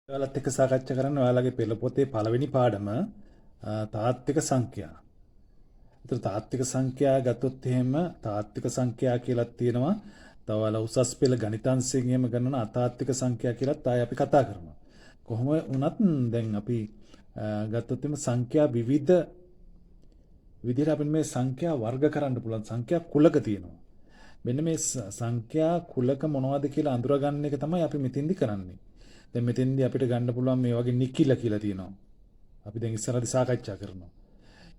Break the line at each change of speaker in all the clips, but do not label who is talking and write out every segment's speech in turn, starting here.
ඔයාලත් එක්ක සාකච්ඡා කරන්න ඔයාලගේ පෙළ පොතේ පළවෙනි පාඩම තාත්වික සංඛ්‍යා. ඒතර තාත්වික සංඛ්‍යා ගත්තොත් එහෙම තාත්වික සංඛ්‍යා කියලා තියෙනවා. තව ඔයාලා උසස් පෙළ ගණිතාංශයෙන් එහෙම ගන්නන අතාත්වික සංඛ්‍යා කියලාත් ආයෙ අපි කතා කරනවා. කොහොම වුණත් දැන් අපි ගත්තොත් එහෙම සංඛ්‍යා විවිධ විදිහට අපිට මේ සංඛ්‍යා වර්ග කරන්න පුළුවන්. සංඛ්‍යා කුලක තියෙනවා. මෙන්න මේ සංඛ්‍යා කුලක මොනවද කියලා අඳුරගන්න එක තමයි අපි මෙතෙන්දි කරන්නේ. දැන් මෙතෙන්දී අපිට ගන්න පුළුවන් මේ වගේ නිකිල කියලා තියෙනවා. අපි දැන් ඉස්සරහදී සාකච්ඡා කරනවා.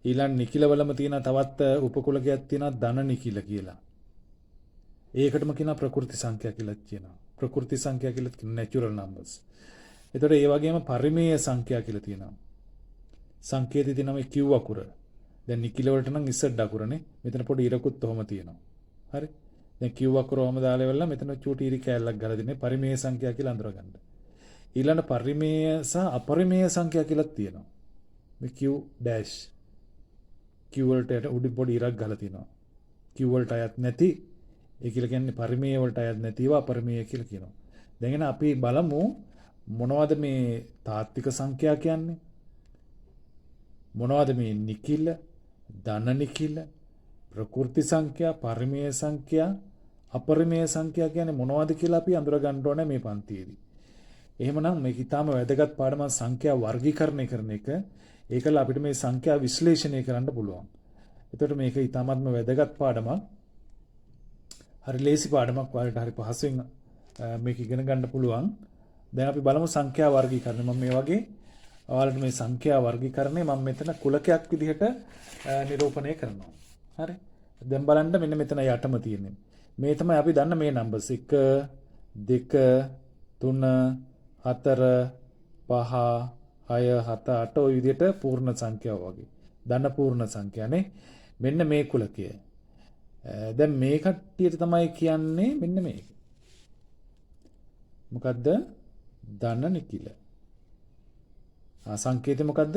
ඊළඟ නිකිල වලම තියෙන තවත් උපකුලකයක් තියෙනවා ධන නිකිල කියලා. ඒකටම කියනවා ප්‍රකෘති සංඛ්‍යා කියලා කියනවා. ප්‍රකෘති සංඛ්‍යා කියලා කියන natural numbers. ඒතකොට ඒ වගේම පරිමේය සංඛ්‍යා කියලා තියෙනවා. සංකේතය තියෙනවා මේ Q අකුර. දැන් නිකිල වලට නම් Z අකුරනේ. මෙතන පොඩි ඉරකුත් ඔහම තියෙනවා. හරි. දැන් Q අකුර ඔහම දාලා ඉවරලා මෙතන චූටි ඉරි කෑල්ලක් ගාලා දෙන්නේ පරිමේය සංඛ්‍යා කියලා අඳුරගන්න. ඊළඟ පරිමේය සහ අපරිමේය සංඛ්‍යා කියලා තියෙනවා. මේ Q dash Q වලට උඩින් පොඩි ඉරක් ගහලා තියෙනවා. Q වලට අයත් නැති ඒ කියලා කියන්නේ පරිමේය වලට අයත් නැතිව අපරිමේය කියලා කියනවා. දැන් එන අපි බලමු මොනවද මේ තාත්වික සංඛ්‍යා කියන්නේ? මොනවද මේ නිකිල, ධන නිකිල, ප්‍රකෘති සංඛ්‍යා, පරිමේය සංඛ්‍යා, අපරිමේය සංඛ්‍යා කියන්නේ මොනවද කියලා අපි අඳුර ගන්න ඕනේ මේ පන්තියේදී. එහෙමනම් මේක ඊටාම වැදගත් පාඩමක් සංඛ්‍යා වර්ගීකරණය කරන එක. ඒකල අපිට මේ සංඛ්‍යා විශ්ලේෂණය කරන්න පුළුවන්. එතකොට මේක ඊටාමත්ම වැදගත් පාඩමක්. හරි ලේසි පාඩමක් ඔයාලට හරි පහසුවෙන් මේක ඉගෙන ගන්න පුළුවන්. දැන් අපි බලමු සංඛ්‍යා වර්ගීකරණය. මම මේ වගේ ඔයාලට මේ සංඛ්‍යා වර්ගීකරණය මම මෙතන කුලකයක් විදිහට නිරූපණය කරනවා. හරි. දැන් බලන්න මෙන්න මෙතන යටම තියෙන්නේ. මේ තමයි අපි දන්න මේ නම්බර්ස් 1 2 3 4 5 6 7 8 ඔය විදිහට පූර්ණ සංඛ්‍යාව වගේ. ධන පූර්ණ සංඛ්‍යානේ. මෙන්න මේ කුලකය. දැන් මේ කට්ටියට තමයි කියන්නේ මෙන්න මේක. මොකද්ද? ධන නිකිල. සංකේතය මොකද්ද?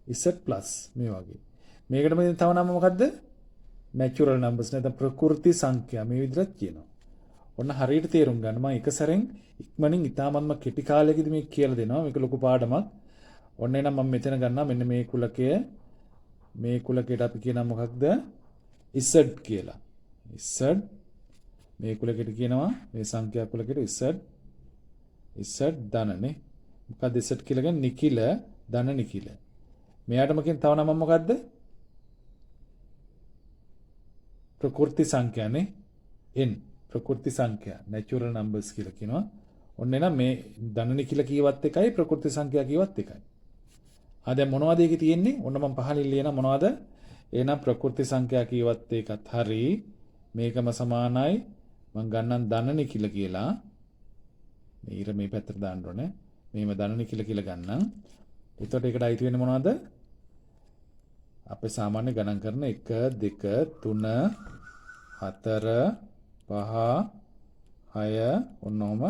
Z+ මේ වගේ. මේකට මේ තව නම මොකද්ද? natural numbers නැත්නම් ප්‍රකෘති සංඛ්‍යා මේ විදිහට කියනවා. ඔන්න හරියට තේරුම් ගන්න. මම එක සැරෙන් ඉක්මනින් ඉතාමත්ම කෙටි කාලයකදී මේක කියලා දෙනවා. මේක ලොකු පාඩමක්. ඔන්න එනම් මම මෙතන ගන්නවා මෙන්න මේ කුලකය. මේ කුලකයට අපි කියනවා මොකක්ද? Z කියලා. Z මේ කුලකයට කියනවා මේ සංඛ්‍යා කුලකයට Z ධනනේ. මොකක්ද Z කියලා කියන්නේ? නිකිල, ධන නිකිල. මෙයාටම කියන තව නම මොකද්ද? ප්‍රකෘති සංඛ්‍යානේ. N ප්‍රකෘති සංඛ්‍යා natural numbers කියලා කියනවා. ඔන්න එනම් මේ ධනනි කියලා කීවත් එකයි ප්‍රකෘති සංඛ්‍යා කීවත් එකයි. දැන් මොනවද ඒකේ තියෙන්නේ? ඔන්න මම පහලින් ලියන මොනවද? එහෙනම් ප්‍රකෘති සංඛ්‍යා කීවත් එකත් හරි. මේකම සමානයි. මම ගන්නම් ධනනි කියලා. මේ ඉර මේ පැත්තට දාන්න ඕනේ. මේව ධනනි කියලා ගන්නම්. එතකොට ඒකට අයිති වෙන්නේ මොනවද? අපේ සාමාන්‍ය ගණන් කරන 1 2 3 4 5 6 ඔන්නෝම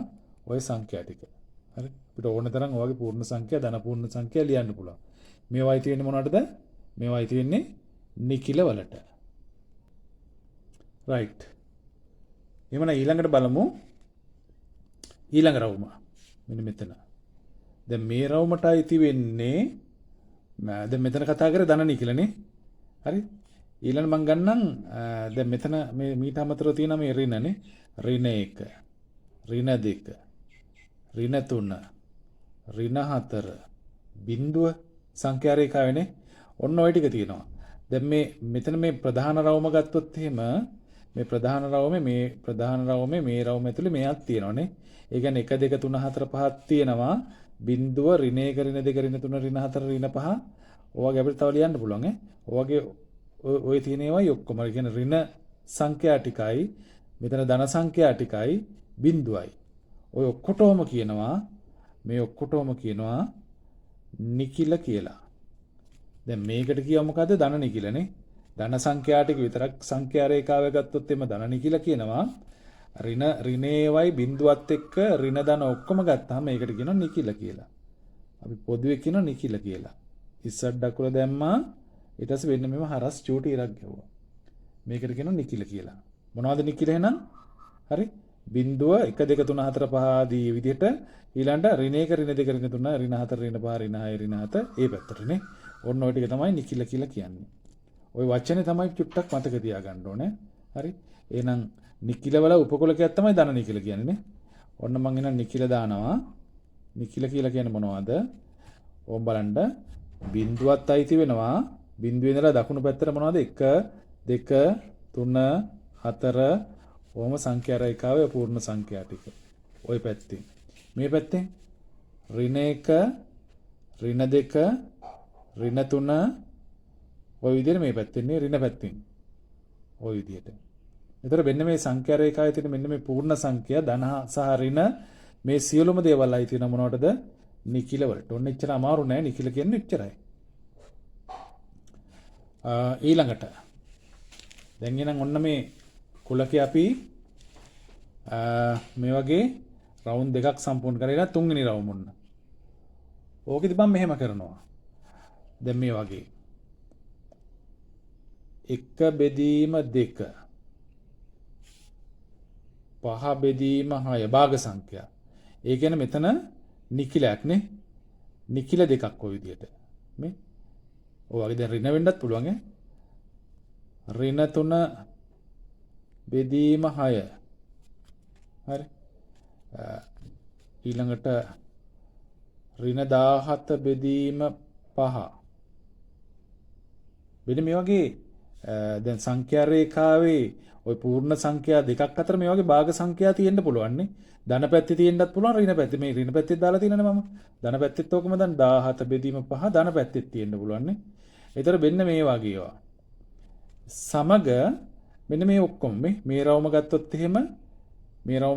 ওই සංඛ්‍යා ටික. හරි. අපිට ඕන තරම් ඔයගේ පූර්ණ සංඛ්‍යා ධන පූර්ණ සංඛ්‍යා ලියන්න පුළුවන්. මේවා අයිති වෙන්නේ මොනවටද? මේවා අයිති වෙන්නේ නිකිල වලට. right. එමන ඊළඟට බලමු ඊළඟ රවුම. මෙන්න මෙතන. දැන් මේ රවුමට අයිති වෙන්නේ දැන් මෙතන කතා කරේ ධන නිකිලනේ. හරි. ඊළඟ මම ගන්නම් දැන් මෙතන මේ මීට අමතරව තියෙන මේ ඍණනේ. ඍණ 1 ඍණ 2 ඍණ 3 ඍණ 4 බිඳුව සංඛ්‍යා රේඛාවේනේ. ඔන්න ඔය ටික තියෙනවා. දැන් මේ මෙතන මේ ප්‍රධාන රවුම ගත්තොත් එහෙම මේ ප්‍රධාන රවුමේ මේ රවුම ඇතුලේ මේක් තියෙනවානේ. ඒ කියන්නේ 1 2 3 4 5ක් තියෙනවා. බිඳුව ඍණ 1 ඍණ 2 ඍණ 3 ඍණ 4 ඍණ 5 ඔයගේ අපිට තව ලියන්න පුළුවන් ඈ. ඔයගේ ඔය තියෙන ඒවායි ඔක්කොම. ඒ කියන්නේ ඍණ සංඛ්‍යා ටිකයි මෙතන ධන සංඛ්‍යා ටිකයි බිඳුවයි. ඔය ඔක්කොටම කියනවා මේ ඔක්කොටම කියනවා නිකිල කියලා. දැන් මේකට කියව මොකද්ද? ධන නිකිලනේ. ධන සංඛ්‍යා ටික විතරක් සංඛ්‍යා රේඛාව ගත්තොත් එimhe ධන නිකිල කියනවා. ඍණේවයි බිඳුවත් එක්ක ඍණ ධන ඔක්කොම ගත්තාම මේකට කියනවා නිකිල කියලා. අපි පොදුවේ කියනවා නිකිල කියලා. ඉස්සඩ් අකුර දැම්මා ඊට පස්සේ වෙන්න මෙම හරස් චූටි ඉරක් ගැවුවා. මේකට කියනවා නිකිල කියලා. මොනවද නිකිල එහෙනම්? හරි. බිඳුව 1 2 3 4 5 ආදී විදිහට ඊළඟට ඍණ 1 ඍණ 2 ඍණ 3 ඍණ 4 ඍණ 5 ඍණ 6 ඍණ 7 ඒ පැත්තටනේ. ඔන්න ඔය ටික තමයි නිකිල කියලා කියන්නේ. ওই වචනේ තමයි චුට්ටක් මතක තියාගන්න ඕනේ. හරි. එහෙනම් නිකිල වල උපකුලකයක් තමයි ධන නිකිල කියන්නේ නේ. ඔන්න මම එන නිකිල දානවා. නිකිල කියලා කියන්නේ මොනවද? ඕම් බලන්න බිඳුවත් අයිති වෙනවා. බිඳුවේ ඉඳලා දකුණු පැත්තට මොනවද? 1 2 3 4 ඕම සංඛ්‍යා රේඛාවේ පූර්ණ සංඛ්‍යා ටික. ওই පැත්තේ. මේ පැත්තෙන් ඍණ 1 ඍණ 2 ඍණ 3 ওই විදිහට මේ පැත්තෙන් නේ ඍණ පැත්තෙන්. ওই විදිහට. එතකොට මෙන්න මේ සංඛ්‍යා රේඛාවේ තියෙන මෙන්න මේ පූර්ණ සංඛ්‍යා ධන සහ ඍණ මේ සියලුම දේවල් අයි තියෙන මොනවටද? නිකිල වලට. ඔන්න එච්චර අමාරු නෑ නිකිල කියන්නේ එච්චරයි. ඊළඟට දැන් එනම් ඔන්න මේ කුලකේ අපි මේ වගේ රවුන්ඩ් දෙකක් සම්පූර්ණ කරලා තුන්වෙනි රවුම ඔන්න. ඕකෙදි මම මෙහෙම කරනවා. දැන් මේ වගේ 1 බෙදීම 2 5 බෙදීම 6 භාග සංඛ්‍යා. ඒ කියන්නේ මෙතන නිකිලයක් නේ. නිකිල දෙකක් ඔය විදිහට. මේ ඔය වගේ දැන් ඍණ වෙන්නත් පුළුවන් ඈ. ඍණ 3 බෙදීම 6. හරි. ඊළඟට ඍණ 17 බෙදීම 5. මෙන්න මේ වගේ දැන් සංඛ්‍යා රේඛාවේ ওই පූර්ණ සංඛ්‍යා දෙකක් අතර මේ වගේ භාග සංඛ්‍යා තියෙන්න පුළුවන් නේ. ධන පැත්තේ තියෙන්නත් පුළුවන් ඍණ පැත්තේ. මේ ඍණ පැත්තේ දාලා තියෙනනේ මම. ධන පැත්තෙත් ඕකම දැන් 17 බෙදීම 5 ධන පැත්තෙත් තියෙන්න පුළුවන් නේ. ඒතර මෙන්න මේ වගේ ඒවා. සමග මෙන්න මේ ඔක්කොම මේ රවුම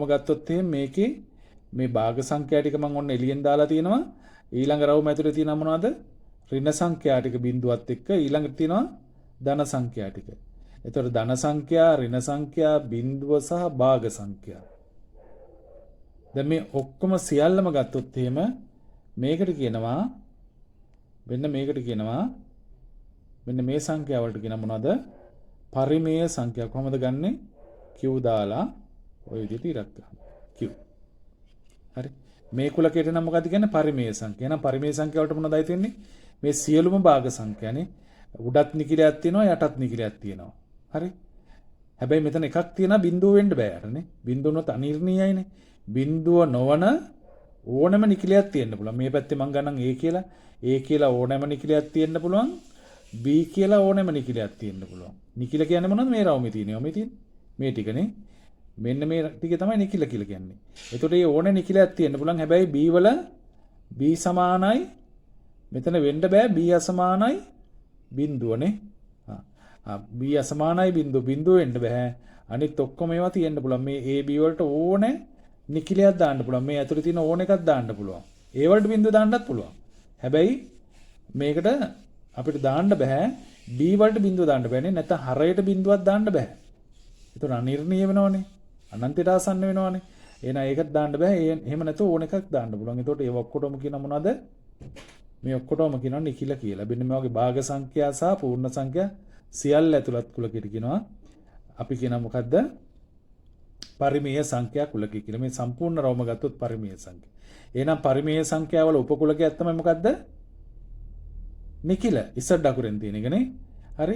ගත්තොත් එහෙම මේකේ මේ භාග සංඛ්‍යා ටික මම ඔන්න එළියෙන් දාලා තියෙනවා. ඊළඟ රවුම ඇතුලේ තියෙනවා මොනවද? ඍණ සංඛ්‍යා ටික බිඳුවත් එක්ක ඊළඟට තියෙනවා ධන සංඛ්‍යා ටික. එතකොට ධන සංඛ්‍යා, ඍණ සංඛ්‍යා, බිඳුව සහ භාග සංඛ්‍යා. දැන් මේ ඔක්කොම සියල්ලම ගත්තොත් එහෙම මේකට කියනවා මෙන්න මේ සංඛ්‍යා වලට කියන මොනවද? පරිමේය සංඛ්‍යා. කොහොමද ගන්නෙ? q දාලා ඔය විදිහට ඉරක් ගන්න. q. හරි. මේ කුලකයට නම් මොකද කියන්නේ? පරිමේය සංඛ්‍යා. එහෙනම් පරිමේය සංඛ්‍යා වලට මොනවද අයිති වෙන්නේ? මේ සියලුම භාග සංඛ්‍යානේ. උඩත් නිකිලයක් තියෙනවා යටත් නිකිලයක් තියෙනවා. හරි. හැබැයි මෙතන එකක් තියෙනවා බිඳුව වෙන්න බෑ අරනේ. බිඳුව නොත අනිර්ණීයයිනේ. බිඳුව නොවන ඕනම නිකිලයක් තියෙන්න පුළුවන්. මේ පැත්තේ මම ගන්නම් A කියලා ඕනම නිකිලයක් තියෙන්න පුළුවන්. B කියලා ඕනම නිකිලයක් තියෙන්න පුළුවන්. නිකිල කියන්නේ මොනවද? මේ රවුමේ තියෙනවා. මේ තියෙන්නේ. මේ ටිකනේ. මෙන්න මේ ටික තමයි නිකිල කියලා කියන්නේ. එතකොට මේ ඕන නිකිලයක් තියෙන්න පුළුවන්. හැබැයි B වල B සමානයි මෙතන වෙන්න බෑ. B අසමානයි බිඳුවනේ. B අසමානයි බිඳුව වෙන්න බෑ. අනිත් ඔක්කොම ඒවා තියෙන්න පුළුවන්. මේ AB වලට ඕනේ නිකිලයක් දාන්න පුළුවන්. මේ ඇතුලේ තියෙන ඕන එකක් දාන්න පුළුවන්. ඒ වලට බිඳුව දාන්නත් පුළුවන්. හැබැයි මේකට අපිට දාන්න බෑ. B වලට බිඳුව දාන්න බෑනේ. නැත්නම් හරයට බිඳුවක් දාන්න බෑ. ඒතර අනිර්ණීය වෙනවනේ. අනන්තයට ආසන්න වෙනවනේ. එහෙනම් ඒකත් දාන්න බෑ. එහෙම නැත්නම් ඕන එකක් දාන්න පුළුවන්. ඒතකොට ඒ ඔක්කොටම කියන මොනවද? මේ ඔක්කොටම කියනවා නිකිල කියලා. මෙන්න මේ වගේ භාග සංඛ්‍යා සහ පූර්ණ සංඛ්‍යා සියල්ල ඇතුළත් කුලකයට කියනවා. අපි කියනවා මොකද්ද? පරිමේය සංඛ්‍යා කුලකය කියලා. මේ සම්පූර්ණ රවුම ගත්තොත් පරිමේය සංඛ්‍යා. එහෙනම් පරිමේය සංඛ්‍යාවල උපකුලකයක් තමයි මොකද්ද? නිකිල. ඉස්සර දකුරෙන් තියෙන එකනේ. හරි.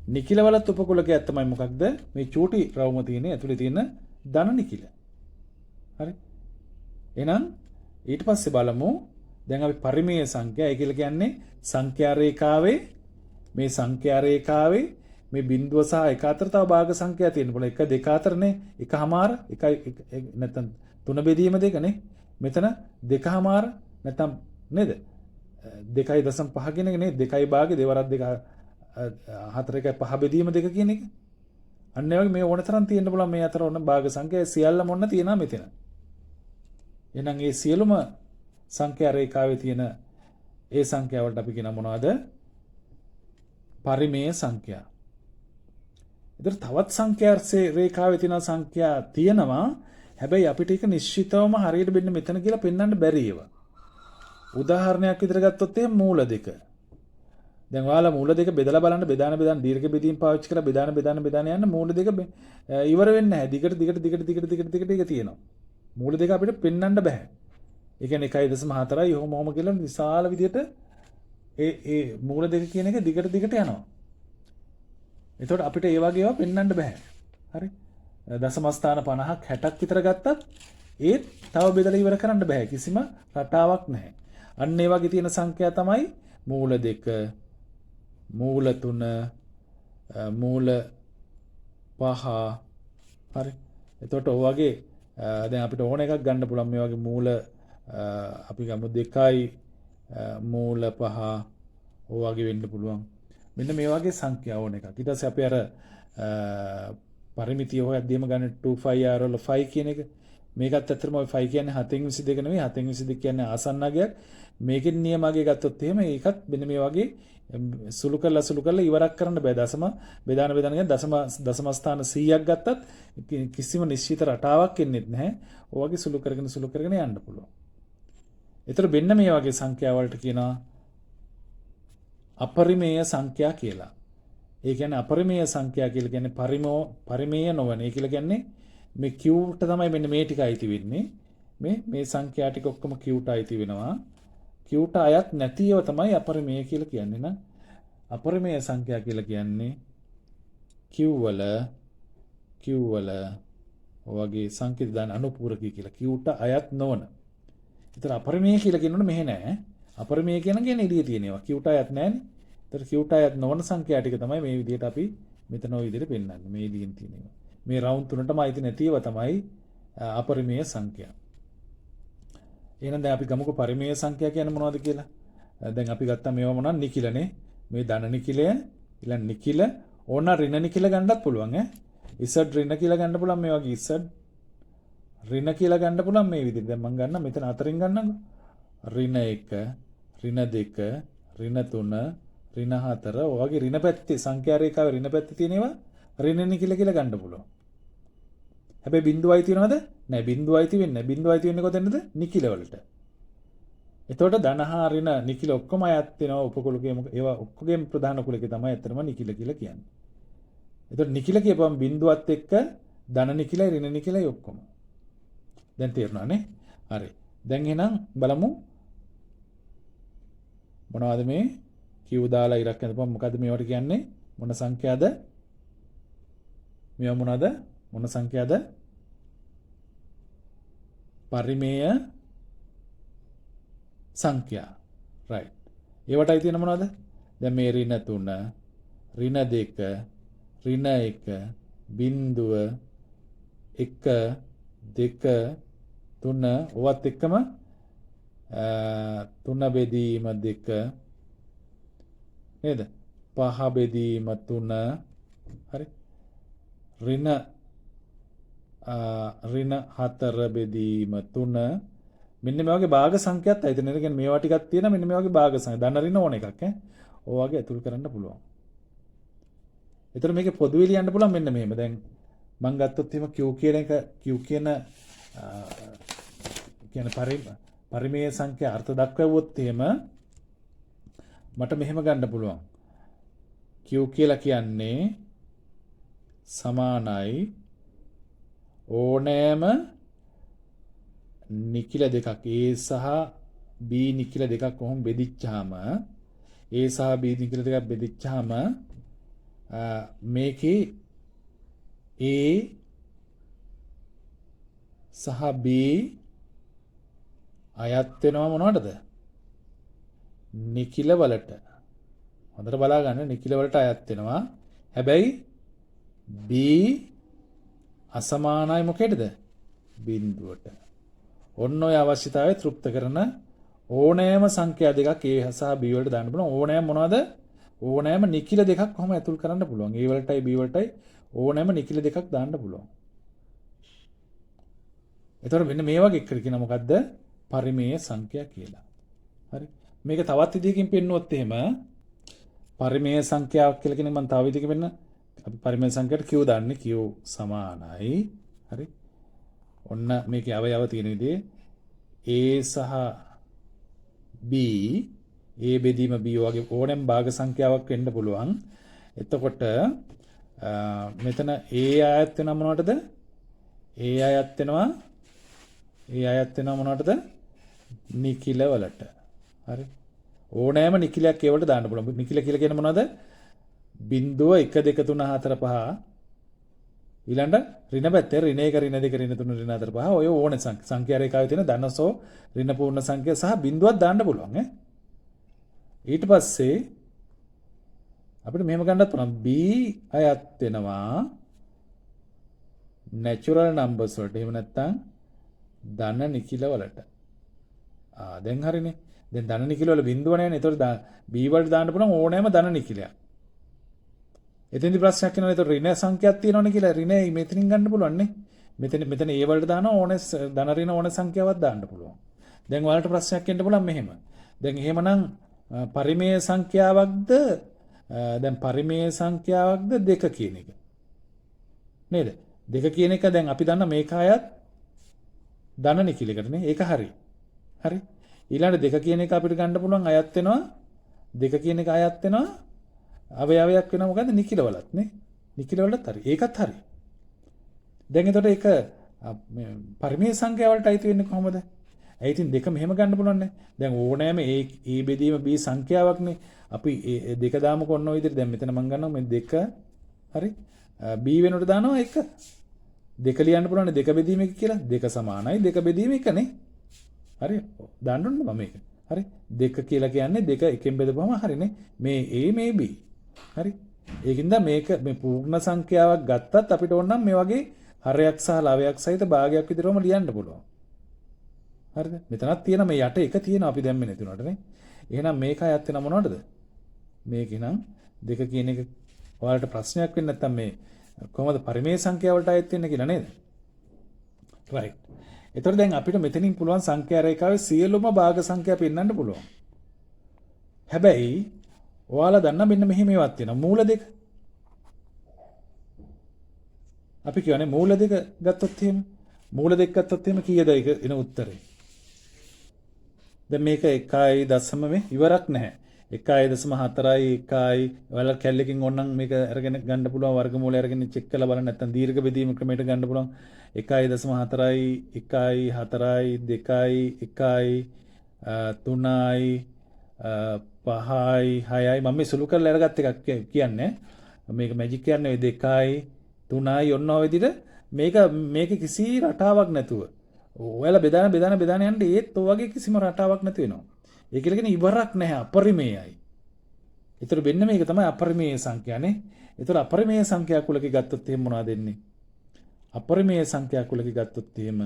නිකිල වලත් උපකුලකයක් තමයි මොකක්ද? මේ චූටි රවුම තියෙන ඇතුලේ තියෙන ධන නිකිල. හරි. එහෙනම් ඊට පස්සේ බලමු දැන් අපි පරිමේය සංඛ්‍යා ඒ කියලා කියන්නේ සංඛ්‍යා රේඛාවේ මේ බිඳුව සහ එක අතර තව භාග සංඛ්‍යා තියෙන පුළුවන්. 1 2 අතරනේ. එකමාර එකයි නැත්නම් 3 බෙදීම දෙකනේ. මෙතන දෙකමාර නැත්නම් නේද? 2.5 කියන එක නේ 2 භාගේ දෙවරක් 2 4 1 5 බෙදීම දෙක කියන එක. අන්න ඒ වගේ මේ ඕන තරම් තියෙන්න පුළුවන්. මේ අතර ඕන භාග සංඛ්‍යා සියල්ලම ඔන්න තියෙනවා මෙතන. එහෙනම් මේ සියලුම සංඛ්‍යා රේඛාවේ තියෙන ඒ සංඛ්‍යා වලට අපි කියන මොනවද? පරිමේය සංඛ්‍යා. ඒතර තවත් සංඛ්‍යා රේඛාවේ තියෙන සංඛ්‍යා තියෙනවා. හැබැයි අපිට ඒක නිශ්චිතවම හරියට මෙන්න මෙතන කියලා පෙන්වන්න බැරි ඒවා. උදාහරණයක් විදිහට ගත්තොත් එහෙනම් මූල 2. දැන් ඔයාලා මූල දෙක බෙදලා බලන්න බෙදාන දීර්ඝ බෙදීම් පාවිච්චි කරලා බෙදාන යන්න මූල දෙක ඉවර වෙන්නේ නැහැ. දිගට ඒක තියෙනවා. මූල දෙක අපිට පෙන්වන්න බෑ. ඒ කියන්නේ 1.4යි ඔහොම කියලා විශාල විදියට ඒ මූල දෙක කියන එක දිගට යනවා. එතකොට අපිට ඒ වගේ ඒවා පෙන්වන්න බෑ. හරි? දශම ස්ථාන 50ක් 60ක් විතර ගත්තත් ඒත් තව බෙදලා ඉවර කරන්න බෑ. කිසිම රටාවක් නැහැ. අන්න ඒ වගේ තියෙන සංඛ්‍යා තමයි මූල 2, මූල 3, මූල 5. හරි? එතකොට ඔය වගේ දැන් අපිට ඕන එකක් ගන්න පුළුවන් මේ වගේ මූල අපි ගමු 2යි මූල 5 ඔය වගේ වෙන්න පුළුවන්. මෙන්න මේ වගේ සංඛ්‍යා ඕන එකක්. ඊට පස්සේ අපි අර පරිමිතිය හොයද්දීම ගන්න 2πr වල 5 කියන එක. මේකත් ඇත්තටම ওই 5 කියන්නේ 7/22 නෙවෙයි 7/22 කියන්නේ ආසන්න අගයක්. මේකෙන් නියම අගය ගත්තොත් එහෙම ඒකත් මෙන්න මේ වගේ සුළු කරලා ඉවරක් කරන්න බෑ. බෙදාන කියන දශම ස්ථාන 100ක් ගත්තත් කිසිම නිශ්චිත රටාවක් එන්නේ නැහැ. ඔය වගේ සුළු කරගෙන යන්න පුළුවන්. ඒතර මෙන්න මේ වගේ සංඛ්‍යා වලට කියනවා අපරිමේය සංඛ්‍යා කියලා. ඒ කියන්නේ අපරිමේය සංඛ්‍යා කියලා කියන්නේ පරිමේය නොවන. ඒ කියලා කියන්නේ මේ Qට තමයි මෙන්න මේ ටික අයිති වෙන්නේ. මේ සංඛ්‍යා ටික ඔක්කොම Qට අයිති වෙනවා. Qට අයත් නැතිව තමයි අපරිමේය කියලා කියන්නේ න ะ. අපරිමේය සංඛ්‍යා කියලා කියන්නේ Q වල වගේ සංකේත දාන අනුපූරකී කියලා Qට අයත් නොවන. ඒතර අපරිමේය කියලා කියනොත් මෙහෙ නෑ. අපරිමේය කියන්නේ එළිය තියෙනවා. Qට අයත් නෑනේ. ඒතර Qට අයත් නොවන සංඛ්‍යා ටික තමයි මේ විදිහට අපි මෙතන ওই විදිහට පෙන්නන්නේ. මේ එළියෙන් තියෙනවා. මේ රවුන්ඩ් තුනටම අයිති නැතිව තමයි අපරිමේය සංඛ්‍යා. එහෙනම් දැන් අපි ගමුකෝ පරිමේය සංඛ්‍යා කියන්නේ මොනවද කියලා. දැන් අපි ගත්තා මේවා මොනවද නිකිලනේ. මේ ධන නිකිලය ඊළඟ නිකිල ඕන ඍණ නිකිල ගන්නත් පුළුවන් ඈ. ඉසඩ් ඍණ කියලා ගන්න පුළුවන් මේ වගේ ඉසඩ් ඍණ කියලා ගන්න පුළුවන් මේ විදිහට. දැන් මම ගන්න මෙතන අතරින් ගන්නකො. ඍණ 1 ඍණ 2 ඍණ 3 ඍණ 4 ඔය වගේ ඍණ පැත්තේ සංඛ්‍යා රේඛාවේ ඍණ පැත්තේ තියෙන ඒවා ඍණ නිකිල කියලා ගන්න පුළුවන්. හැබැයි බිඳුවයි තියනවද? නැහැ බිඳුවයි තියෙන්නේ නැහැ. බිඳුවයි තියෙන්නේ කොතැනද? නිකිල වලට. එතකොට ධන හා ඍණ නිකිල ඔක්කොම අයත් වෙනවා උපකුලකේ ඒවා ඔක්කොගේම ප්‍රධාන කුලකේ තමයි ඇත්තටම නිකිල කියලා කියන්නේ. එතකොට නිකිල කියපුවම බිඳුවත් එක්ක ධන නිකිලයි ඍණ නිකිලයි ඔක්කොම. දැන් තේරුණානේ? හරි. දැන් එහෙනම් බලමු මොනවද මේ Q දාලා ඉරක් හදපුවම මොකද්ද මේවට කියන්නේ? මොන සංඛ්‍යාද? මේවා මොනවද? මොන සංඛ්‍යාද? පරිමේය සංඛ්‍යා. right. ඒවටයි තියෙන මොනවද? දැන් මේ ඍණ 3, ඍණ 2, ඍණ 1, බිංදුව 1, 2, 3 ඔවත් එක්කම 3 බෙදීම 2 නේද? 5 බෙදීම 3 හරි. ඍණ 4 බෙදීම 3 මෙන්න මේ වගේ භාග සංඛ්‍යාත් ඇයිද නේද? කියන්නේ මේවා ටිකක් තියෙන මෙන්න මේ වගේ භාග සංඛ්‍යා. ධන ඍණ ඕන එකක් ඈ. ඔය වගේ අතුල් කරන්න පුළුවන්. ඒතර මේකේ පොදුවේ ලියන්න පුළුවන් මෙන්න මෙහෙම. දැන් මම ගත්තොත් එහෙම Q කියන පරිමේය සංඛ්‍යා අර්ථ දක්වුවොත් එහෙම මට මෙහෙම ගන්න පුළුවන්. Q කියලා කියන්නේ සමානයි ඕනෑම නිකිල දෙකක් A සහ B නිකිල දෙකක් කොහොම බෙදිච්චාම A සහ B නිකිල දෙකක් බෙදිච්චාම මේකේ A සහ B අයත් වෙනවා මොනවටද? නිකිල වලට. හොඳට බලා ගන්න නිකිල වලට අයත් වෙනවා. හැබැයි B අසමානයි මොකේද? බිඳුවට. ඔන්න ඔය අවශ්‍යතාවය තෘප්ත කරන ඕනෑම සංඛ්‍යා දෙකක් A සහ B වලට දාන්න පුළුවන්. ඕනෑම මොනවද? ඕනෑම නිකිල දෙකක් කොහොම ඇතුල් කරන්න පුළුවන්. A වලටයි B වලටයි ඕනෑම නිකිල දෙකක් දාන්න පුළුවන්. එතකොට මෙන්න මේ වගේ එකට කියන මොකද්ද? පරිමේය සංඛ්‍යා කියලා. හරි. මේක තවත් විදිහකින් පෙන්නුවොත් එහෙම පරිමේය සංඛ්‍යාවක් කියලා කියන්නේ මම තව විදිහකින් පෙන්න අපි පරිමේය සංඛ්‍යාවට Q දාන්නේ Q සමානයි. හරි. ඔන්න මේකේ අවයව තියෙන විදිහේ A සහ B A බෙදීම B වගේ ඕනෙම භාග සංඛ්‍යාවක් වෙන්න පුළුවන්. එතකොට මෙතන A ආයත් වෙන මොනවටද? A ආයත් වෙනවා මොනවටද? නිකිල වලට. හරි. ඕනෑම නිකිලයක් ඒවට දාන්න පුළුවන්. නිකිල කියලා කියන්නේ මොනවද? 0 1 2 3 4 5 ඊළඟ ඍණ පැත්තේ ඍණ 1 ඍණ 2 ඍණ 3 ඍණ 4 5 ඔය ඕන සංඛ්‍යා රේඛාවේ තියෙන ධනසෝ ඍණ පූර්ණ සංඛ්‍යා සහ බිඳුවක් දාන්න පුළුවන් ඈ. ඊට පස්සේ අපිට මෙහෙම ගන්නත් පුළුවන් B අයත් වෙනවා natural numbers වලට. එහෙම නැත්නම් ධන නිකිල වලට. දැන් හරිනේ. දැන් ධන නිකිල වල බිඳුව නැහැනේ. ඒතකොට B වලට දාන්න පුළුවන් ඕනෑම ධන නිකිලයක්. එතෙන්දි ප්‍රශ්නයක් එනවා. ඒතකොට ඍණ සංඛ්‍යාවක් තියෙනවනේ කියලා ඍණ මෙතනින් ගන්න පුළුවන් නේ. මෙතන A වලට දානවා ඕනේ ධන ඍණ ඕනේ සංඛ්‍යාවක් දාන්න පුළුවන්. දැන් ඔයාලට ප්‍රශ්නයක් එන්න පුළුවන් මෙහෙම. දැන් එහෙමනම් පරිමේය සංඛ්‍යාවක්ද දැන් පරිමේය සංඛ්‍යාවක්ද 2 කියන එක. නේද? 2 කියන එක දැන් අපි දන්න මේක අයත් ධන නිකිලයකට නේ. ඒක හරි. හරි. ඊළඟ 2 කියන එක අපිට ගන්න පුළුවන් අයත් වෙනවා 2 කියන එක අයත් වෙනවා අවයවයක් වෙනවා මොකද්ද? නිකිල වලත් නේ. නිකිල වලත් හරි. ඒකත් හරි. දැන් එතකොට ඒක පරිමේය සංඛ්‍යාව වලට අයිති වෙන්නේ කොහොමද? ඒ ඉතින් දෙක මෙහෙම ගන්න පුළුවන් නේ. දැන් ඕනෑම A බෙදීම B සංඛ්‍යාවක්නේ. අපි දෙක දාමු කොන්න ඔය විදිහට. දැන් මෙතන මම ගන්නවා මේ 2 හරි. B වෙනුවට දානවා 1. දෙක ලියන්න පුළුවන් 2 බෙදීම 1 කියලා. 2 සමානයි 2 බෙදීම 1 නේ. හරි. දාන්න ඕනේ මම මේක. හරි. 2 කියලා කියන්නේ 2 එකෙන් බෙදපුවම හරිනේ. මේ A මේ B. හරි. ඒකින්ද මේක මේ පූර්ණ සංඛ්‍යාවක් ගත්තත් අපිට ඕන නම් මේ වගේ හරයක් සහ ලවයක් සහිත භාගයක් විතරම ලියන්න පුළුවන්. හරිද? මෙතනක් තියෙන මේ යට එක තියෙනවා අපි දැම්මේ නැතුණාට නේ. එහෙනම් මේක අයත් වෙන මොනවටද? මේක නම් 2 කියන එක ඔයාලට ප්‍රශ්නයක් වෙන්නේ නැත්නම් මේ කොහොමද පරිමේය සංඛ්‍යාව වලට අයත් වෙන්නේ කියලා නේද? right. එතකොට දැන් අපිට මෙතනින් පුළුවන් සංඛ්‍යා රේඛාවේ සියලුම භාග සංඛ්‍යා පෙන්වන්න පුළුවන්. හැබැයි ඔයාලා දන්න මෙන්න මෙහෙම ඒවත් තියෙනවා. මූල දෙක. අපි කියන්නේ මූල දෙක ගත්තොත් එහෙම මූල දෙක ගත්තොත් එහෙම කීයද ඒක එන උත්තරේ? දැන් මේක 1.0 මේ ඉවරක් නැහැ. 1.4යි 1යි ඔයාලා කැලලකින් ඕනනම් මේක අරගෙන ගන්න පුළුවන් වර්ගමූලය අරගෙන චෙක් කරලා බලන්න නැත්නම් දීර්ඝ බෙදීම ක්‍රමයට ගන්න පුළුවන් 1.4යි 1යි 4යි 2යි 1යි 3යි 5යි 6යි මම මේ සුළු කරලා අරගත් එකක් කියන්නේ මේක මැජික් කියන්නේ 2යි 3යි ඔන්න ඔය විදිහට මේක කිසි රටාවක් නැතුව ඔයාලා බෙදාන යන්න ඒත් ඔය වගේ කිසිම රටාවක් නැති වෙනවා. ඒ කියලා කියන්නේ ඉවරක් නැහැ අපරිමේයයි. ඒතර වෙන්න මේක තමයි අපරිමේය සංඛ්‍යානේ. ඒතර අපරිමේය සංඛ්‍යා කුලක ගත්තොත් එහෙම මොනවද එන්නේ? අපරිමේය සංඛ්‍යා කුලක ගත්තොත් එහෙම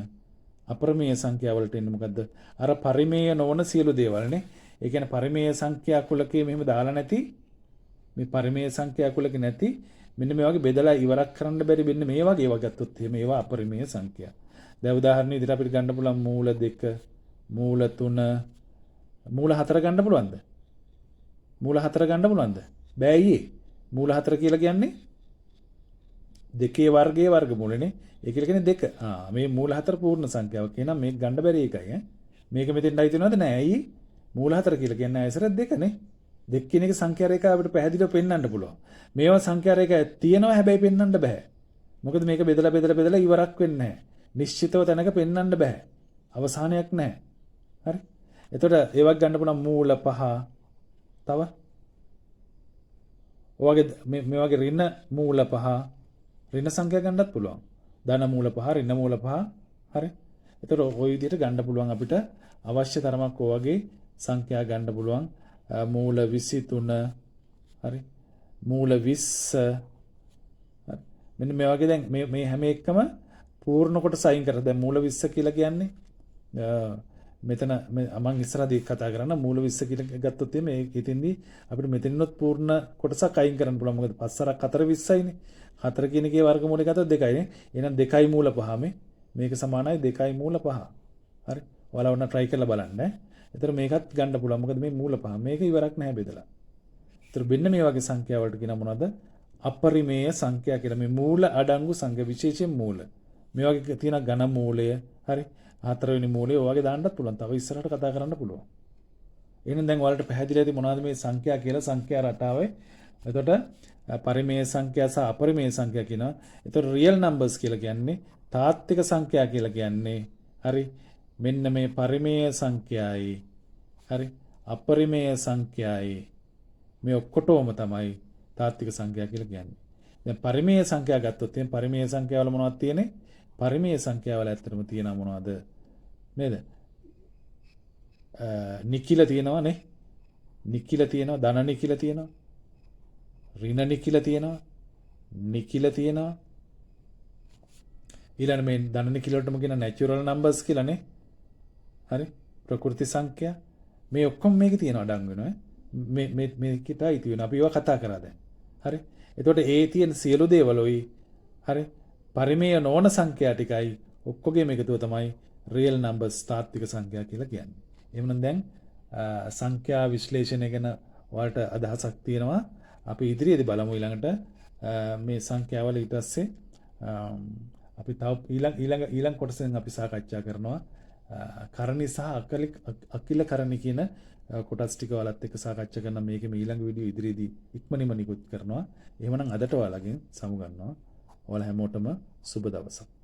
අපරිමේය සංඛ්‍යා වලට එන්නේ මොකද්ද? අර පරිමේය නොවන සියලු දේවල් නේ. ඒ කියන්නේ පරිමේය සංඛ්‍යා කුලකේ මෙහෙම දාලා නැති මේ පරිමේය සංඛ්‍යා කුලක නැති මෙන්න මේ වගේ බෙදලා ඉවරක් කරන්න බැරි මෙන්න මේ වගේ ඒවා ගත්තොත් එහෙම ඒවා අපරිමේය සංඛ්‍යා. දැන් උදාහරණ විදිහට අපිට ගන්න පුළුවන් මූල 2 මූල 3 මූල 4 ගන්න පුළුවන්ද? මූල 4 ගන්න පුළුවන්ද? බෑ ඊයේ. මූල 4 කියලා කියන්නේ දෙකේ වර්ගයේ වර්ගමූලනේ. ඒ කියලා කියන්නේ 2. මේ මූල 4 පූර්ණ සංඛ්‍යාවක්. එහෙනම් මේක ගන්න බැරි එකයි ඈ. මේක මෙතෙන්ට අයිති වෙනවද? නෑ. ඇයි? මූල 4 කියලා කියන්නේ ආයසර 2 නේ. 2 කියන එක සංඛ්‍යා රේඛාව අපිට පැහැදිලිව පෙන්වන්න පුළුවන්. මේවා සංඛ්‍යා රේඛාවේ තියෙනවා හැබැයි පෙන්වන්න බෑ. මොකද මේක බෙදලා ඉවරක් වෙන්නේ නැහැ. නිශ්චිතව තැනක පෙන්වන්න බෑ. අවසානයක් නැහැ. හරි? එතකොට ඒවක් ගන්න පුළුවන් මූල 5. තව ඔයගේ මේ වගේ ඍණ මූල 5 ඍණ සංඛ්‍යා ගන්නත් පුළුවන්. ධන මූල 5 ඍණ මූල 5 හරි. එතකොට ওই විදිහට ගන්න පුළුවන් අපිට අවශ්‍ය තරමක් ඔයගේ සංඛ්‍යා ගන්න පුළුවන්. මූල 23 හරි. මූල 20 හරි. මෙන්න මේ වගේ දැන් මේ හැම එකම පූර්ණ කොට සයින් කරලා දැන් මූල 20 කියලා කියන්නේ මෙතන මම ඉස්සරහදී කතා කරන්න මූල 20 කියලා ගත්තොත් මේ ඉතින්දී අපිට මෙතනින්වත් පූර්ණ කොටසක් අයින් කරන්න පුළුවන්. මොකද 5 4 20යිනේ. 4 කියන එකේ වර්ගමූලය ගත්තොත් 2යිනේ. එහෙනම් 2යි මූල 5 මේක සමානයි 2යි මූල 5. හරි. ඔයාලා වුණා try කරලා බලන්න. ඒතර මේකත් ගන්න පුළුවන්. මොකද මේ මූල 5 මේක ඉවරක් නැහැ බෙදලා. ඒතර මෙන්න මේ වගේ සංඛ්‍යා වලට කියන මොනවද? අපරිමේය සංඛ්‍යා කියලා. මේ මූල අඩංගු සංඛ්‍යා විශේෂයෙන් මූල. මේ වගේ තියෙන ඝන මූලය හරි 4 වෙනි මූලය ඔය වගේ දාන්නත් පුළුවන්. තව ඉස්සරහට කතා කරන්න පුළුවන්. එහෙනම් දැන් ඔයාලට පැහැදිලි ඇති මොනවද මේ සංඛ්‍යා කියලා සංඛ්‍යා රටාවේ. එතකොට පරිමේය සංඛ්‍යා සහ අපරිමේය සංඛ්‍යා කියනවා. එතකොට රියල් නම්බර්ස් කියලා කියන්නේ තාත්වික සංඛ්‍යා කියලා කියන්නේ. හරි. මෙන්න මේ පරිමේය සංඛ්‍යායි. හරි. අපරිමේය සංඛ්‍යායි. මේ ඔක්කොටම තමයි තාත්වික සංඛ්‍යා කියලා කියන්නේ. දැන් පරිමේය සංඛ්‍යා ගත්තොත් එහෙනම් පරිමේය සංඛ්‍යාවල මොනවද තියෙන්නේ? පරිමේය සංඛ්‍යාවල ඇත්තටම තියෙනවා මොනවද? නේද? නිකිල තියෙනවා නේ. නිකිල තියෙනවා, ධන නිකිල තියෙනවා. ඍණ නිකිල තියෙනවා. නිකිල තියෙනවා. ඊළඟ මේ ධන නිකිල වලටම කියන නැචරල් නම්බර්ස් කියලා නේ. හරි. ප්‍රකෘති සංඛ්‍යා මේ ඔක්කොම මේකේ තියෙනවා අඩංගු වෙනවා. මේකට අයිති වෙන අපි ඒවා කතා කරා දැන්. හරි. එතකොට ඒ තියෙන සියලු දේවලුයි හරි පරිමේය නොවන සංඛ්‍යා ටිකයි ඔක්කොගේම එකතුව තමයි රියල් නම්බර්ස් තාත්වික සංඛ්‍යා කියලා කියන්නේ. එහෙනම් දැන් සංඛ්‍යා විශ්ලේෂණය ගැන ඔයාලට අදහසක් තියෙනවා. අපි ඉදිරියේදී බලමු ඊළඟට මේ සංඛ්‍යාවල ඊට පස්සේ අපි තව ඊළඟ කොටසෙන් අපි සාකච්ඡා කරනවා කරණි සහ අකිල කරණි කියන කොටස් ටික ඔයාලත් එක්ක සාකච්ඡා කරන මේකේ ඊළඟ වීඩියෝ ඉදිරියේදී ඉක්මනින්ම නිකුත් කරනවා. එහෙමනම් අදට ඔයාලගෙන් සමු ගන්නවා. ඔයාලා හැමෝටම සුබ දවසක්.